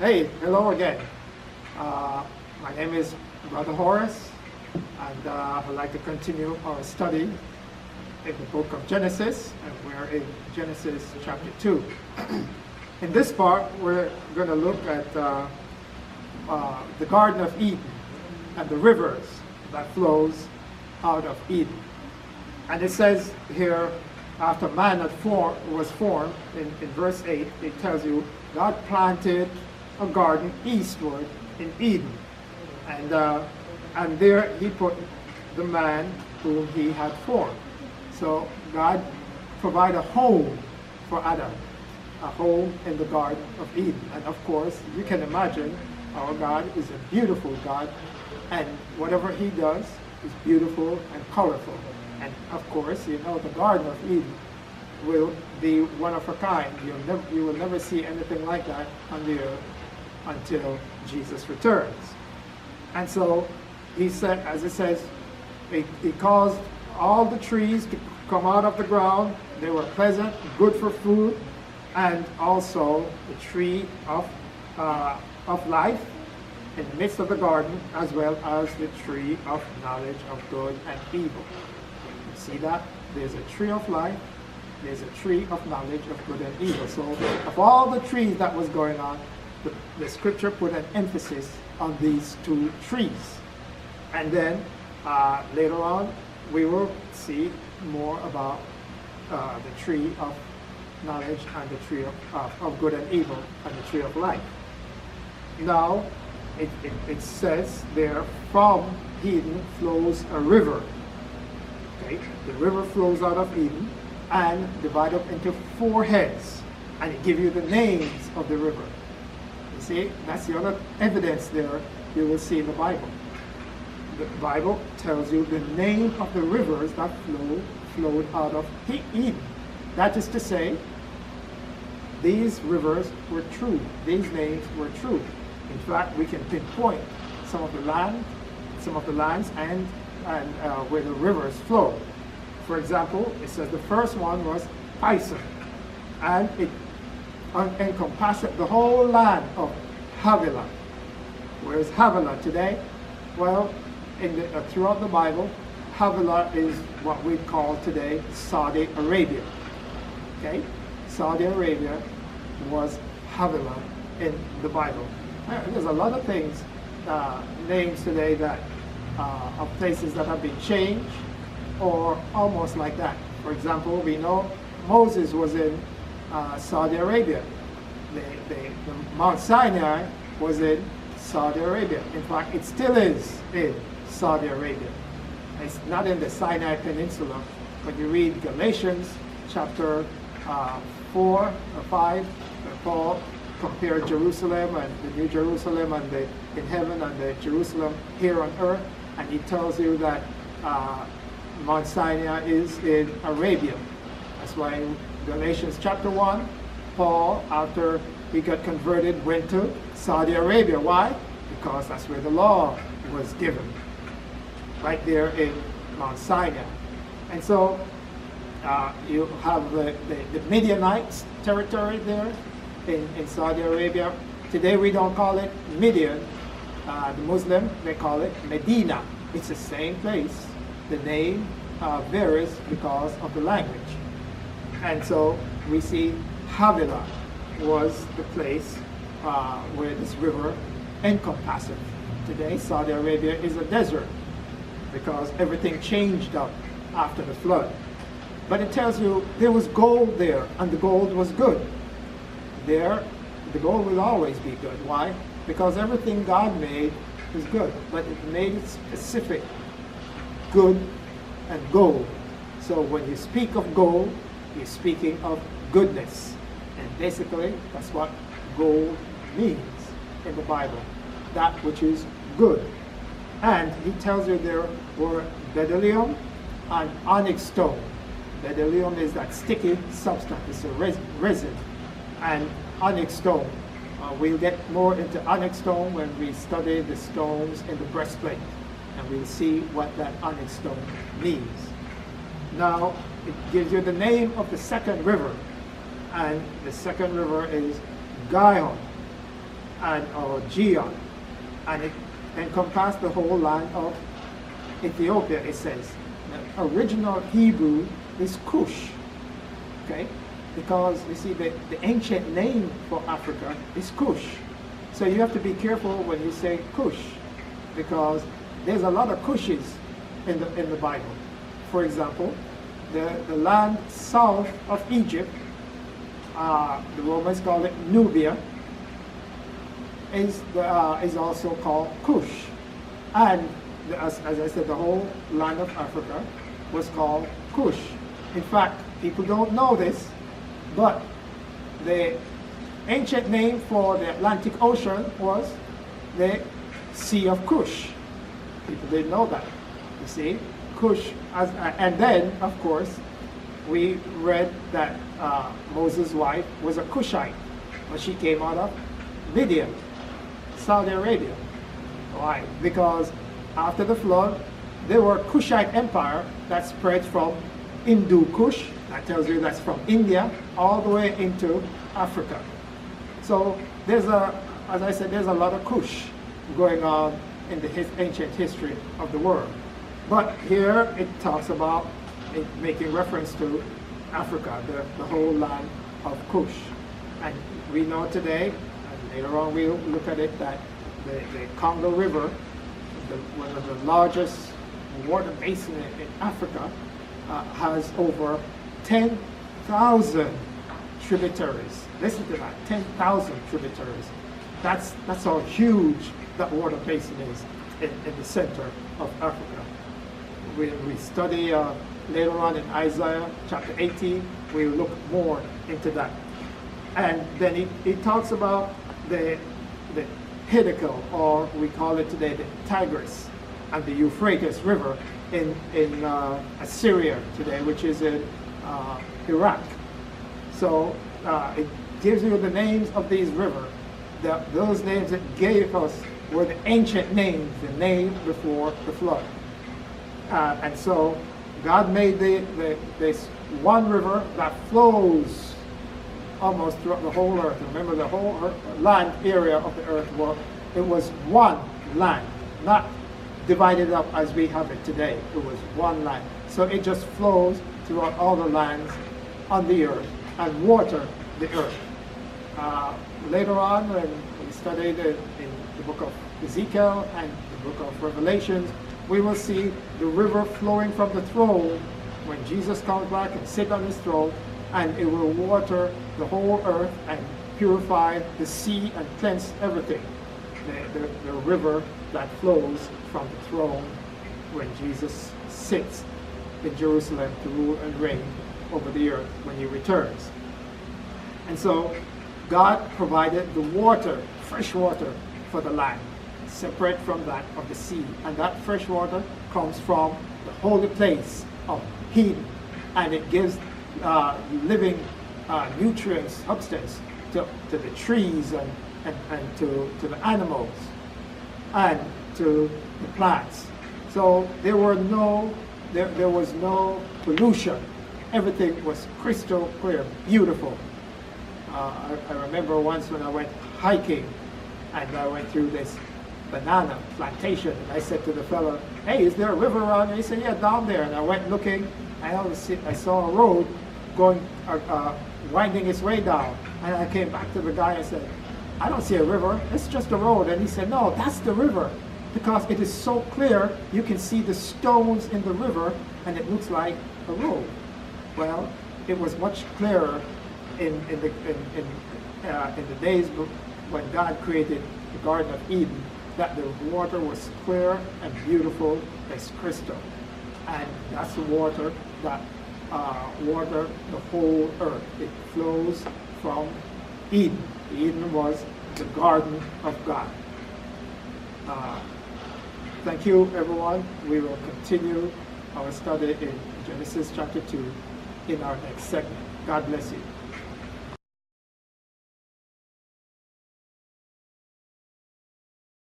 Hey, hello again. My name is Brother Horace, and I'd like to continue our study in the book of Genesis, and we're in Genesis chapter 2. In this part, we're going to look at the Garden of Eden and the rivers that flows out of Eden. And it says here, after man was formed, in verse 8, it tells you God planted a garden eastward in Eden. And there he put the man whom he had formed. So God provided a home for Adam, a home in the Garden of Eden. And of course, you can imagine our God is a beautiful God, and whatever he does is beautiful and colorful. And of course, you know, the Garden of Eden will be one of a kind. You will never see anything like that on the earth until Jesus returns. And so he said, as it says, he caused all the trees to come out of the ground. They were pleasant, good for food, and also the tree of life in the midst of the garden, as well as the tree of knowledge of good and evil. You see that? There's a tree of life, there's a tree of knowledge of good and evil. So of all the trees that was going on, the scripture put an emphasis on these two trees. And then later on, we will see more about the tree of knowledge and the tree of good and evil and the tree of life. Now, it says there, from Eden flows a river. Okay? The river flows out of Eden and divided up into 4 heads. And it gives you the names of the river. You see, that's the other evidence there you will see in the Bible. The Bible tells you the name of the rivers that flowed out of Eden. That is to say, these rivers were true. These names were true. In fact, we can pinpoint some of the lands and where the rivers flow. For example, it says the first one was Pison, and it encompassed the whole land of Havilah. Where is Havilah today? Well, throughout the Bible, Havilah is what we call today Saudi Arabia. Okay? Saudi Arabia was Havilah in the Bible. There's a lot of things, names today that of places that have been changed or almost like that. For example, we know Moses was in Saudi Arabia. The Mount Sinai was in Saudi Arabia. In fact, it still is in Saudi Arabia. It's not in the Sinai Peninsula. When you read Galatians chapter 4 or 5, Paul compared Jerusalem and the New Jerusalem and in heaven and the Jerusalem here on earth, and he tells you that Mount Sinai is in Arabia. That's why in Galatians chapter 1, Paul, after he got converted, went to Saudi Arabia. Why? Because that's where the law was given, right there in Mount Sinai. And so you have the Midianites territory there in Saudi Arabia. Today we don't call it Midian. The Muslim, they call it Medina. It's the same place. The name varies because of the language. And so we see Havilah was the place where this river encompassed. Today, Saudi Arabia is a desert because everything changed up after the flood. But it tells you there was gold there, and the gold was good. There, the gold will always be good. Why? Because everything God made is good, but it made it specific, good and gold. So when you speak of gold, you're speaking of goodness. And basically, that's what gold means in the Bible, that which is good. And he tells you there were bdellium and onyx stone. Bdellium is that sticky substance, it's a resin. And onyx stone. We'll get more into onyx stone when we study the stones in the breastplate, and we'll see what that onyx stone means. Now, it gives you the name of the second river, and the second river is Gihon. and or Gihon, and it encompassed the whole land of Ethiopia. It says the original Hebrew is Cush, okay, because you see the ancient name for Africa is Cush. So you have to be careful when you say Cush, because there's a lot of Cushes in the Bible. For example, the land south of Egypt, the Romans call it Nubia, is also called Cush. And as I said, the whole land of Africa was called Cush. In fact, people don't know this, but the ancient name for the Atlantic Ocean was the Sea of Cush. People didn't know that, you see. Cush, and then, of course, we read that Moses' wife was a Cushite, but she came out of Midian, Saudi Arabia. Why? Because after the flood, there were Cushite empire that spread from Hindu Kush, that tells you that's from India, all the way into Africa. So there's as I said, there's a lot of Kush going on in the ancient history of the world. But here it talks about it making reference to Africa, the whole land of Kush. And we know today, and later on we'll look at it, that the Congo River, one of the largest water basins in Africa, has over 10,000 tributaries. Listen to that, 10,000 tributaries. That's how huge that water basin is in the center of Africa. We study later on in Isaiah chapter 18, we'll look more into that. And then it talks about the Hiddekel, or we call it today the Tigris, and the Euphrates River in Assyria today, which is in Iraq. So it gives you the names of these rivers. Those names it gave us were the ancient names, the name before the flood. And so God made this one river that flows almost throughout the whole earth. Remember, the whole land area of the earth, it was one land, not divided up as we have it today. It was one land. So it just flows throughout all the lands on the earth and water the earth. Later on, when we studied in the book of Ezekiel and the book of Revelations, we will see the river flowing from the throne when Jesus comes back and sits on his throne, and it will water the whole earth and purify the sea and cleanse everything. The river that flows from the throne when Jesus sits in Jerusalem to rule and reign over the earth when he returns. And so God provided the water, fresh water, for the land, separate from that of the sea. And that fresh water comes from the holy place of Eden, and it gives living nutrients, substance to the trees and to the animals and to the plants. So there was no pollution. Everything was crystal clear, beautiful. I remember once when I went hiking and I went through this banana plantation, and I said to the fellow, "Hey, is there a river around here?" He said, "Yeah, down there." And I went looking, and I saw a road going, winding its way down. And I came back to the guy and said, "I don't see a river, it's just a road." And he said, "No, that's the river, because it is so clear, you can see the stones in the river, and it looks like a road." Well, it was much clearer in the days when God created the Garden of Eden, that the water was clear and beautiful as crystal. And that's the water that water the whole earth. It flows from Eden. Eden was the garden of God. Thank you, everyone. We will continue our study in Genesis chapter 2 in our next segment. God bless you.